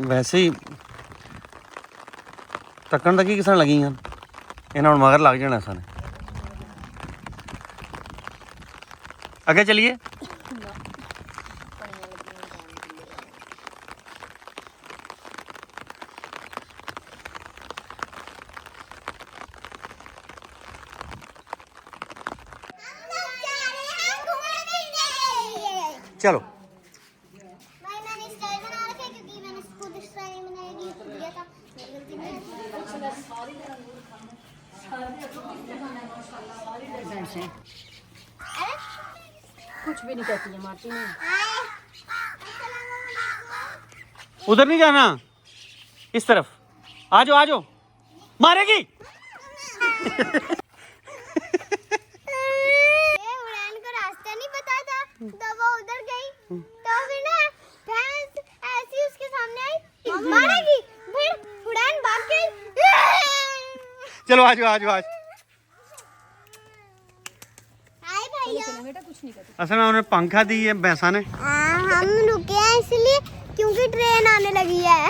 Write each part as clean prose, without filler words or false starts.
वैसे ही तकन तक ही किसान लगी हैं इन्हें हम मगर लग जाना सारे अगे चलिए चलो कुछ भी नहीं कहती है मारती नहीं। उधर नहीं जाना इस तरफ आ जाओ मारेगी उड़ान को रास्ता नहीं पता था तो वो उधर गई तो फिर ना भैंस ऐसी उसके सामने आई मारेगी फिर उड़ान भाग गई। चलो आ जाओ असल में उन्हें पंखा दी है भैंसा ने। हम रुके हैं इसलिए क्योंकि ट्रेन आने लगी है।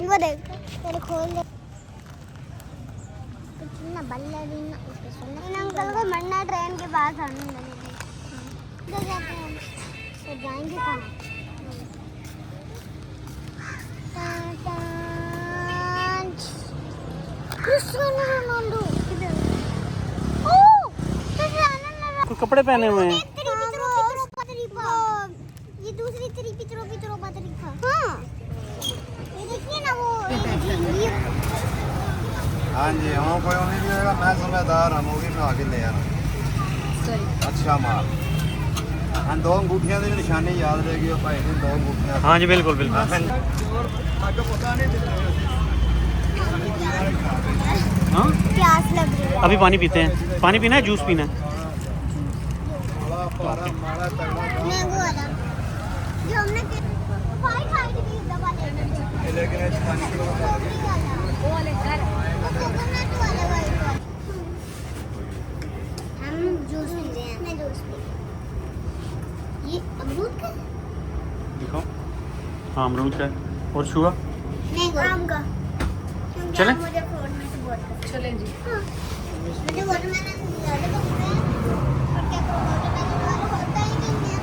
वो देख तेरे खोल दे कितना बल्ला देना इन अंकल को मरना ट्रेन के पास आने लगेगी तो जाते हैं तो जाएंगे कहाँ क्रिस्टियानो रोनाल्डो कुछ कपड़े पहने हुए हैं ये दूसरी तरीके हाँ ये देखिए ना वो हाँ जी हाँ कोई नहीं होगा मैं समझदार हम होगी मैं आगे ले आना अच्छा माल हाँ दो अंगूठियां की निशानी याद रहेगी भाई ने दो अंगूठियां हाँ जी बिल्कुल हाँ प्यास लग रही है अभी पानी पीते हैं पानी पीना है जूस पीना है मैंगो वाला जो हमने फाइट फाइट की दबा दे लेकिन वो वाले घर कोकोनट वाला वाइट हम जूस पी रहे हैं मैं जूस पी ये अमरूद का देखो हाँ अमरूद का और छुआ मैंगो आम का चलें मुझे फ्रूट में से बहुत पसंद चलें जी हाँ मुझे वाटरमेलन ज़्यादा पसंद है और क्या करूँ वाटरमेलन वाला होता ही नहीं है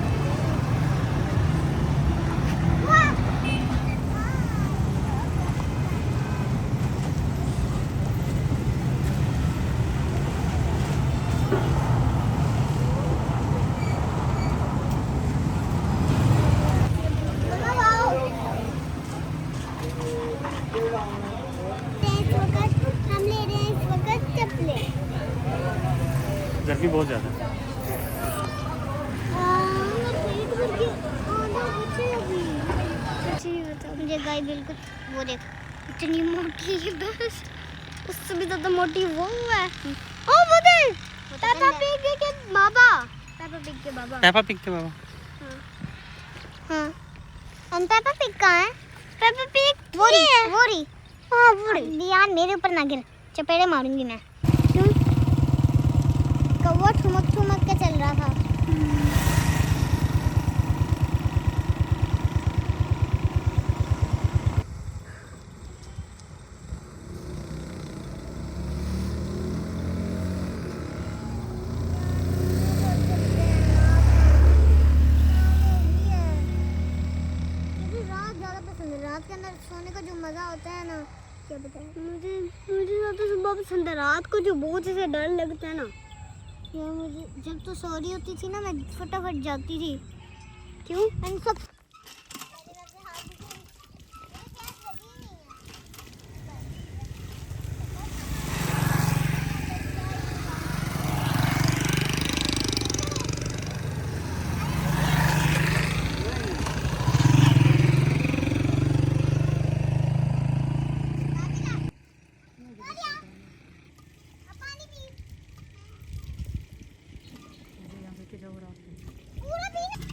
गर्मी बहुत ज़्यादा है मुझे गाय बिल्कुल वो देख इतनी मोटी है बस उससे भी ज़्यादा मोटी वो है ओ वो देख पेपा पिग के बाबा पेपा पिग के बाबा हाँ हम पेपा पिग कहाँ है पेपा पिग वोरी हाँ वोरी यार मेरे ऊपर ना गिर चपेड़े मारूंगी मैं क्यों कौवा ठुमक ठुमक के चल रहा था रात के अंदर सोने का जो मजा होता है ना क्या बताएं मुझे ज़्यादा सुबह पसंद है रात को जो बहुत ऐसे डर लगता है ना यार मुझे जब तो सो रही होती थी ना मैं फटाफट जाती थी क्यों इन सब पूरा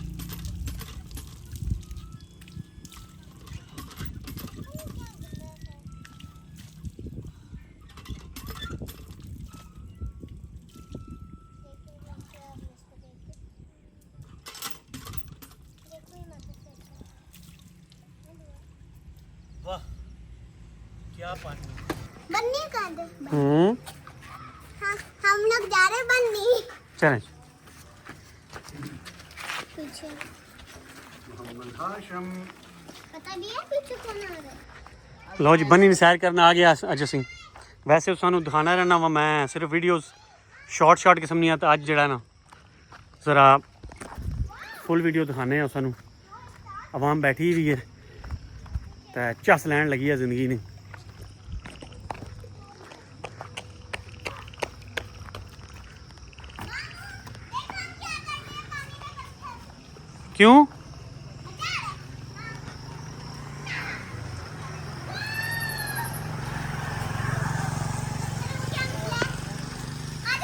बन्नी कर दे। हाँ, हम लोग जा रहे हैं बन्नी। चलें पीछे पता नहीं है पीछे कौन आ रहा है। लो जी बनी सैर करना आ गया अज असी वैसे सानू दिखाना रहना वा मैं सिर्फ वीडियोस शॉर्ट किस्म नहीं आता अज जड़ा ना जरा फुल वीडियो दिखाने सानू आवाम बैठी हुई है तो झस लैन लगी है जिंदगी ने क्यों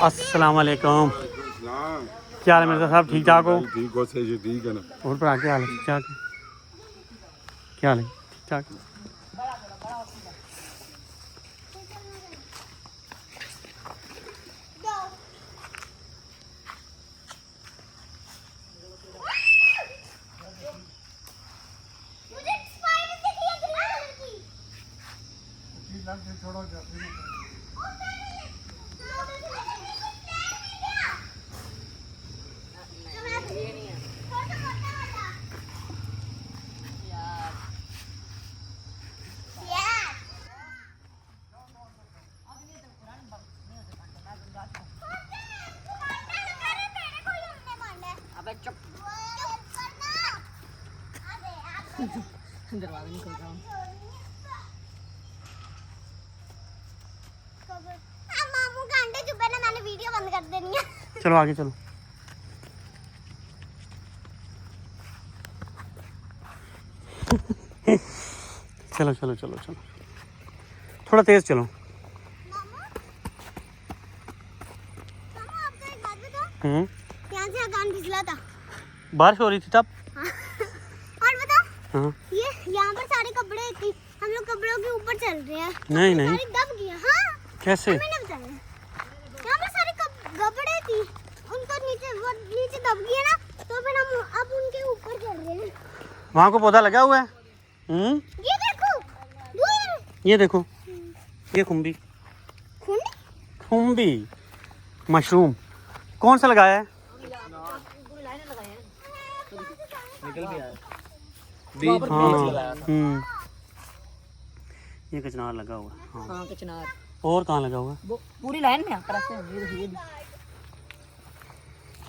अस्सलाम वालेकुम क्या हाल है मिर्जा साहब ठीक ठाक हो ठीक हो सही ठीक है ना और भरा क्या हाल है ठीक ठाक क्या हाल है ठीक ठाक मुझे स्पाइडर दिख रही है ग्रीन कलर की। दरवाजा नहीं खोल रहा हूँ। मामू का अंडे चुपे ना मैंने वीडियो बंद कर देनी है। चलो आगे चलो चलो चलो चलो चलो थोड़ा तेज चलो मामू आपको एक बात बताओ यहाँ से अगान फिसला था। बारिश हो रही थी तब और बताओ हाँ ये यहाँ पर सारे कपड़े थी हम लोग कपड़ों के ऊपर चल रहे हैं। नहीं नहीं सारे दब गया। हाँ कैसे मैंने बताया यहाँ पर सारे कपड़े थी उनको नीचे वो नीचे दब गया ना तो फिर हम अब उनके ऊपर चल रहे हैं। वहाँ को पौधा लगा हुआ है ये देखो दूर ये देखो ये खुम्बी खुंडी खुम्बी मशरूम कौन सा लगाया है हाँ ये कचनार लगा हुआ है हाँ हाँ कचनार और कहाँ लगा हुआ है वो पूरी लाइन में पर ऐसे ये देखिए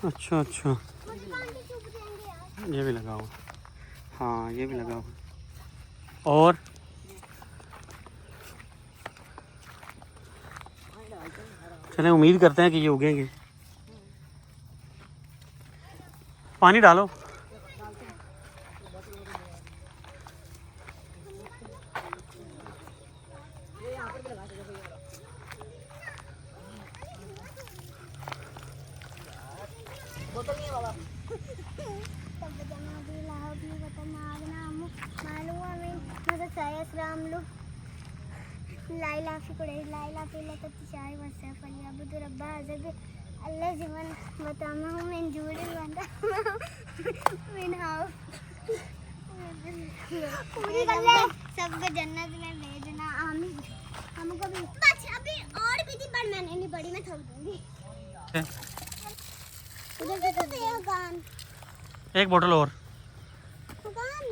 अच्छा अच्छा ये भी लगा हुआ हाँ ये भी लगा हुआ और चलें उम्मीद करते हैं कि ये उगेंगे पानी डालो सबको जन्नत में भेजना आमीन। हमको भी बस अभी और भी थी पर मैंने नहीं पढ़ी मैं थक दूंगी। उधर से तो दुकान एक बोतल और दुकान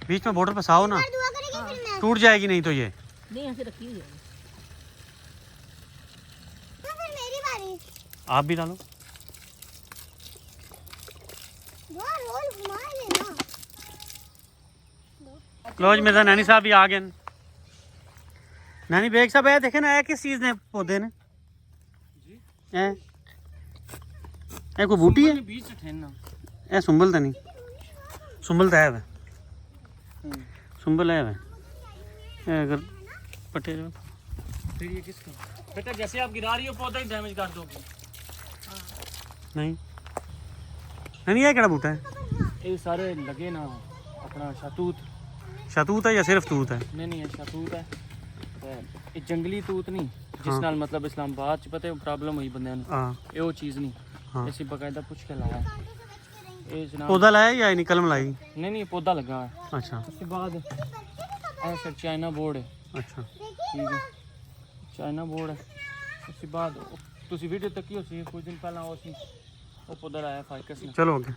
बीच में बोतल फंसाओ ना दुआ करेगी फिर मैं टूट जाएगी नहीं तो ये नहीं ऐसे रखी हुई है। तो फिर मेरी बारी आप भी डालो दुआ रोल घुमा लेना। क्लोज मेरा नैनी साहब भी आ गए नैनी बेग साहब है देखे ना किस चीज ने पौधे ने ए कोई बूटी है ए सुंबल तो नहीं सुंबल तो है वे सुंबल है वे अगर पटे फिर ये किसका बेटा जैसे आप गिरा रही हो पौधा ही डैमेज कर दोगे नहीं नहीं ये केड़ा बूटा है ये सारे लगे ना अपना शतूत शतूत है या सिर्फ तूत है नहीं ये शतूत है ते ये जंगली तूत नहीं जिस नाल मतलब इस्लामाबाद च पता है प्रॉब्लम हुई बंदे ਨੂੰ हाँ ਇਹ ਉਹ ਚੀਜ਼ ਨਹੀਂ हाँ ਅਸੀਂ ਬਕਾਇਦਾ ਪੁੱਛ ਕੇ ਲਾਇਆ ਇਹ ਜਨਾਬ पौधा लाया या नहीं कलम लाई नहीं पौधा लगा है अच्छा उसके बाद ऐसा चाइना बोर्ड है अच्छा ठीक है चाइना बोर्ड है उसके बाद तुसी वीडियो तक ही सी कुछ दिन पहला उसी वो उधर आया फाइकस ने चलो ओके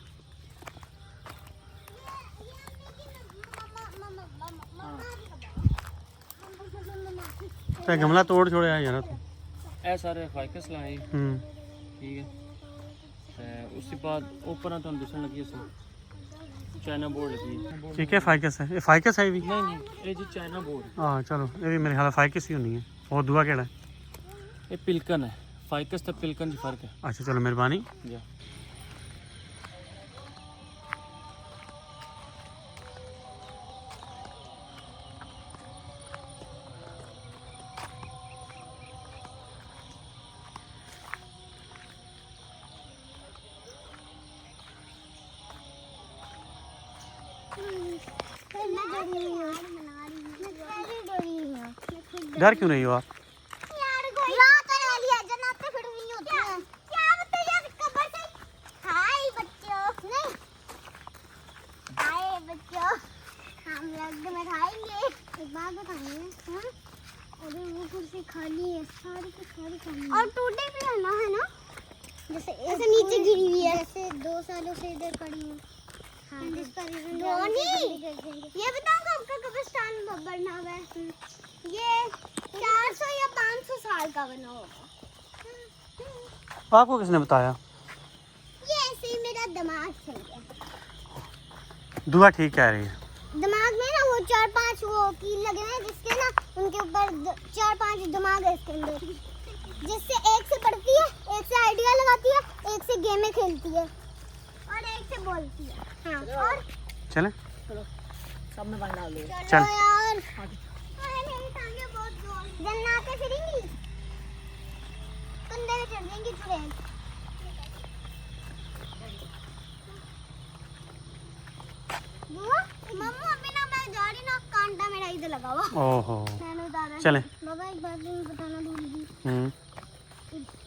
ते गमला तोड़ छोड़या यार तू ए सारे फाइकस लाए ठीक है ते उसके बाद ऊपर तो दूसरा लगी सी चाइना बोर्ड लगी ठीक है फाइकस है ये फाइकस है भी नहीं नहीं ये जी चाइना बोर्ड हाँ चलो ये भी मेरे ख्याल फाइकस ही होनी है और दुआ केड़ा है ये पिलकन है फाइकस तो पिलकन की फर्क है अच्छा चलो मेहरबानी या डर क्यों रही हो आप खाली है सारी की सारी खाली और टूटे भी है ना जैसे ऐसे नीचे गिरी हुई है जैसे 2 सालों से इधर पड़ी है हाँ जिसका रीजन ये बताओ कब का कब्रिस्तान बना हुआ है ये 400 या 500 साल का बना होगा आपको किसने बताया ये ऐसे ही मेरा दिमाग चल गया दुआ ठीक कह रही है दिमाग में ना वो 4-5 वो कील लगे हैं जिसके ना उनके ऊपर 4-5 दिमाग है इसके अंदर जिससे एक से पढ़ती है एक से आइडिया लगाती है एक से गेमें खेलती है और एक से बोलती है हाँ और चले सब में बंद डाल दो चल यार अरे मेरी टांगे बहुत जोर जन्नत फिरेंगी कंधे पे चढ़ जाएंगी तुरंत मम्मा अभी ना मैं जा रही ना कांटा मेरा इधर लगा हुआ ओहो मैंने उतारा चले बाबा एक बात नहीं बताना भूल गई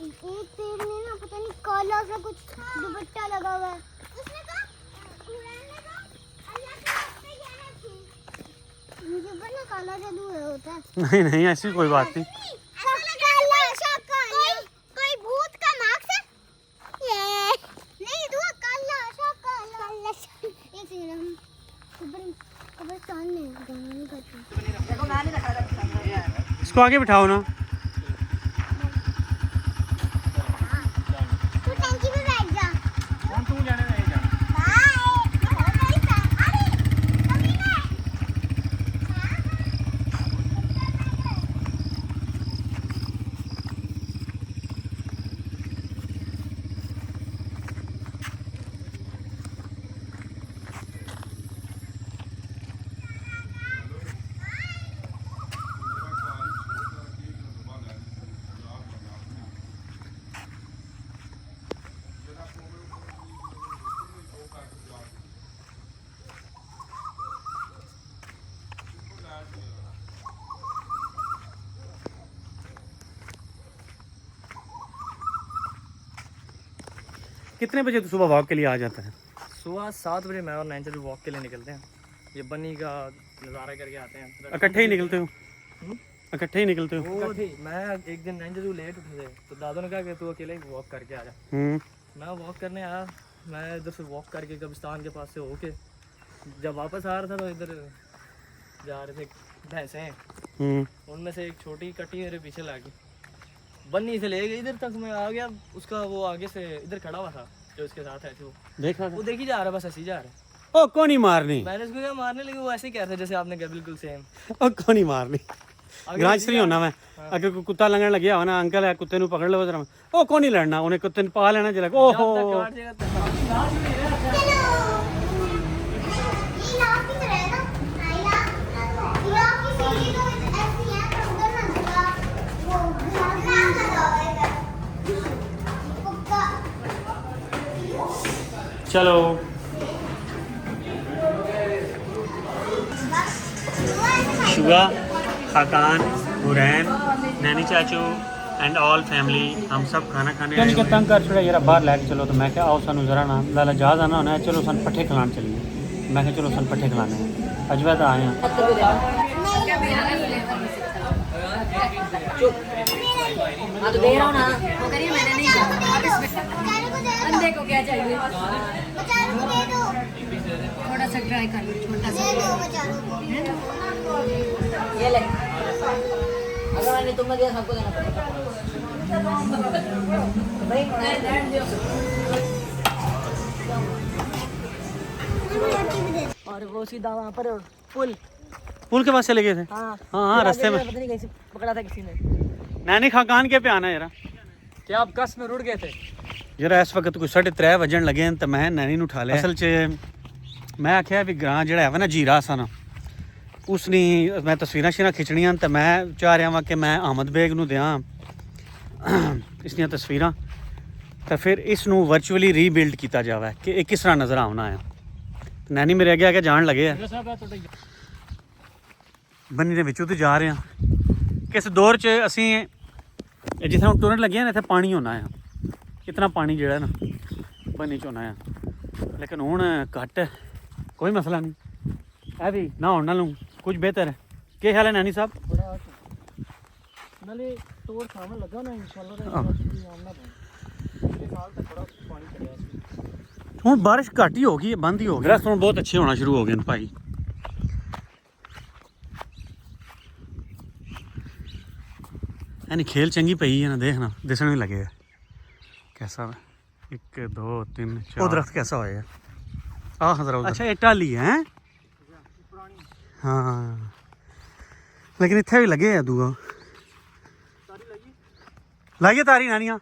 एक पेड़ में ना पता नहीं काला सा कुछ दुपट्टा लगा हुआ है उसने कहा रहने दो अल्लाह के रास्ते जाना थी मुझे पर ना काला जादू होता है नहीं नहीं ऐसी कोई बात नहीं कोई भूत का मार्क्स है ये नहीं दुआ काला एक सेकंड हम कब्रिस्तान में गाना नहीं करते देखो मैंने रखा इसको आगे बिठाओ ना तू टंकी में बैठ जा कौन तू जाने नहीं जा बाय अरे कभी ना कितने बजे तो सुबह वॉक के लिए आ जाता है सुबह 7 बजे मैं और नैंजल वॉक के लिए निकलते हैं ये बन्नी का नज़ारा करके आते हैं इकट्ठे ही निकलते हो इकट्ठे ही निकलते हो वो थी मैं एक दिन नैंजल लेट उठे थे तो दादा ने कहा कि तू अकेले ही वॉक करके आ जा मैं वॉक करने आया मैं इधर से वॉक करके कब्रिस्तान के पास से होके जब वापस आ रहा था तो इधर जा रहे थे भैंसें उनमें से एक छोटी कटी मेरे पीछे लगी बन्नी से ले गई इधर तक मैं आ गया उसका वो आगे से इधर खड़ा हुआ था जो उसके साथ है वो देखा वो देखी जा रहा बस ऐसे ही जा रहा है ओ कौन ही मारनी मैंने उसको क्या मारने लगी वो ऐसे ही कह रहा था जैसे आपने कहा बिल्कुल सेम ओ कौन ही मारनी ग्रांचरी होना मैं अगर कोई कुत्ता लंगण लगे हो ना अंकल है कुत्ते नु पकड़ लो जरा ओ कौन ही लड़ना उन्हें कुत्ते ने पा लेना जरा ओहो काट देगा तो ये लाभ की तरह है ना आइला की सीढ़ी तो ऐसी है पर उधर ना जगह वो ग्लास लगा हुआ है पक्का चलो शुगा खाकान हुरैन नैनी चाचू एंड ऑल फैमिली हम सब खाना खाने आए हुए तंग कर छोड़ा यार बाहर लैके चलो तो मैं क्या आओ सानू जरा ना लाला जहाज आना होना है चलो सन पट्ठे खिलाने चलिए मैं क्या चलो सन पट्ठे खिलाने हैं अजवैद आए हैं हाँ तो दे रहा हूँ ना, वो करिए मैंने नहीं कहा। अंधे को क्या चाहिए? बेचारों को दे दो, थोड़ा सा ट्राई कर लो, छोटा सा। दे दो बेचारों को। ये ले, अगर मैंने तुम्हें दिया सबको देना पड़ेगा। भाई नहीं दो। और वो सीधा वहाँ पर पुल पुल के पास चले गए थे। हाँ हाँ रास्ते में पता नहीं कैसे पकड़ा था किसी ने। नैनी खाकान के पे आना जरा क्या आप कस में रुड़ गए थे? जरा इस वक्त कोई 3:30 वजन लगे तो मैं नैनी ਨੂੰ ਉਠਾ ਲਿਆ ਅਸਲ 'ਚ ਮੈਂ ਆਖਿਆ ਵੀ ਗਾਂ ਜਿਹੜਾ ਹੈ ਨਾ ਜੀਰਾ ਸਨ ਉਸਨੀ ਮੈਂ ਤਸਵੀਰਾਂ ਖਿੱਚਣੀਆਂ ਤੇ ਮੈਂ ਚਾਹ ਰਿਹਾ ਵਾਂ ਕਿ ਮੈਂ ਅਹਿਮਦ ਬੇਗ ਨੂੰ ਦਿਆਂ ਇਸ ਦੀਆਂ ਤਸਵੀਰਾਂ ਤਾਂ ਫਿਰ ਇਸ ਨੂੰ ਵਰਚੁਅਲੀ ਰੀਬਿਲਡ ਕੀਤਾ ਜਾਵੇ ਕਿ ਇਹ ਕਿਸ ਤਰ੍ਹਾਂ ਨਜ਼ਰ ਆਉਣਾ ਹੈ। ਨੈਣੀ ਮੇਰੇ ਅੱਗੇ ਆ ਕੇ ਜਾਣ ਲੱਗੇ ਆ ਬੰਨੀ ਦੇ ਵਿੱਚੋਂ ਤੇ ਜਾ ਰਹੇ ਆ ਕਿਸ ਦੌਰ 'ਚ ਅਸੀਂ ਜਿੱਥੇ ਹੁਣ ਟੁਰਨ ਲੱਗੇ ਆ ਇੱਥੇ ਪਾਣੀ ਹੋਣਾ ਆ ਇਤਨਾ ਪਾਣੀ ਜਿਹੜਾ ਨਾ ਬੰਨੀ 'ਚ ਹੋਣਾ ਆ ਲੇਕਿਨ ਹੁਣ ਘੱਟ ਕੋਈ ਮਸਲਾ ਨਹੀਂ ਇਹ ਵੀ ਨਾ ਹੋਣ ਨਾਲੋਂ ਕੁਝ ਬਿਹਤਰ ਹੈ। ਕੀ ਹਾਲ ਹੈ ਨਾਨੀ ਸਾਹਿਬ? बड़ा नाले तोड़ सामने लगा ना इंशाल्लाह तो आमना पानी साल तक बड़ा पानी चढ़िया सी। ਹੁਣ ਬਾਰਿਸ਼ ਘੱਟ ਹੀ ਹੋ ਗਈ ਹੈ ਬੰਦ ਹੀ ਹੋ ਗਿਆ ਦਰਖਤ ਹੁਣ ਬਹੁਤ ਅੱਛੇ ਹੋਣਾ ਸ਼ੁਰੂ ਹੋ ਗਏ ਨੇ ਭਾਈ। यानी खेल चंगी पई है ना देखना दिसने भी लगे कैसा 1 2 3 4 वो दरख्त कैसा होया अच्छा ये टाली है हाँ लेकिन इतने भी लगे है दूआ लाइए तारी नानिया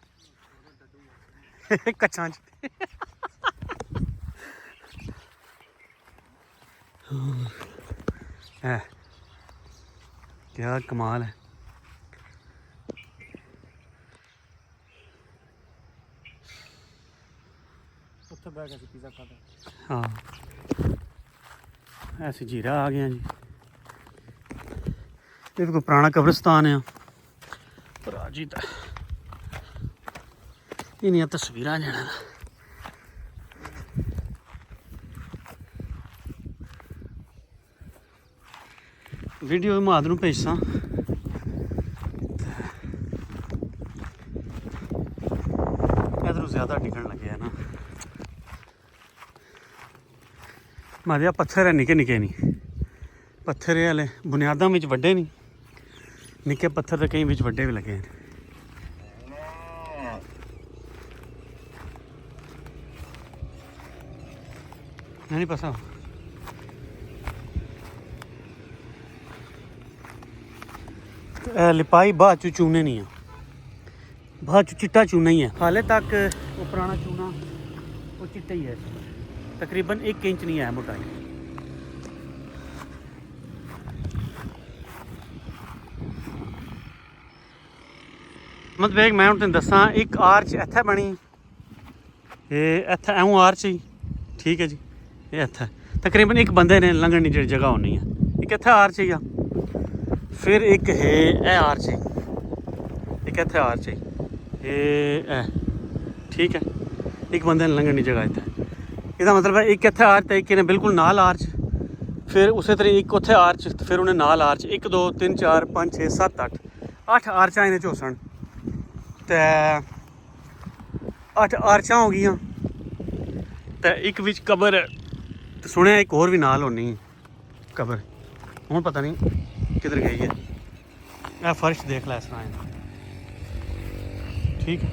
कच्चा है क्या कमाल है। हाँ ऐसे जीरा आ गया जी ये भी कोई पुराना कब्रिस्तान है जी इन्हीं तस्वीर जाना वीडियो माद नूं भेजसा इधरों ज़्यादा डिगन लगे है ना मारिया पत्थर है निके निके नहीं पत्थर हले बुनियादा में वड्डे नहीं निके पत्थर तो कई बिच वड्डे भी लगे हैं। नहीं पता लिपाई बाद चू चूने नहीं है बाद चू चिट्टा चूना ही है हाले तक वो पुराना चूना वो चिट्टा ही है तकरीबन 1 इंच नहीं है मोटाई। मत बेग मैं तेन दसा एक आर्च इत्थे बनी ये इत्थे ऐं आर्च ही ठीक है जी ये इत्थे तकरीबन एक बंदे ने लंघण की जी जगह होनी है एक इत्थे आर्च ही फिर एक है ए आर्च ही एक इत्थे आर्च ही ये ठीक है एक बंदे ने लंघण की जगह इत्थे इसका मतलब है एक इत्थे आर्च एक ने बिल्कुल नाल आर्च फिर उस तरह एक उत्थे आर्च फिर उन्हें नाल आर्च 1 2 3 4 5 6 7 8 आर्चा इन्हें झोसन तो 8 आर्चा हो गई तो एक बिच कबर तो सुने एक और भी नाल होनी कबर हूँ पता नहीं किधर गई है फर्श देख ला इस तरह ठीक है।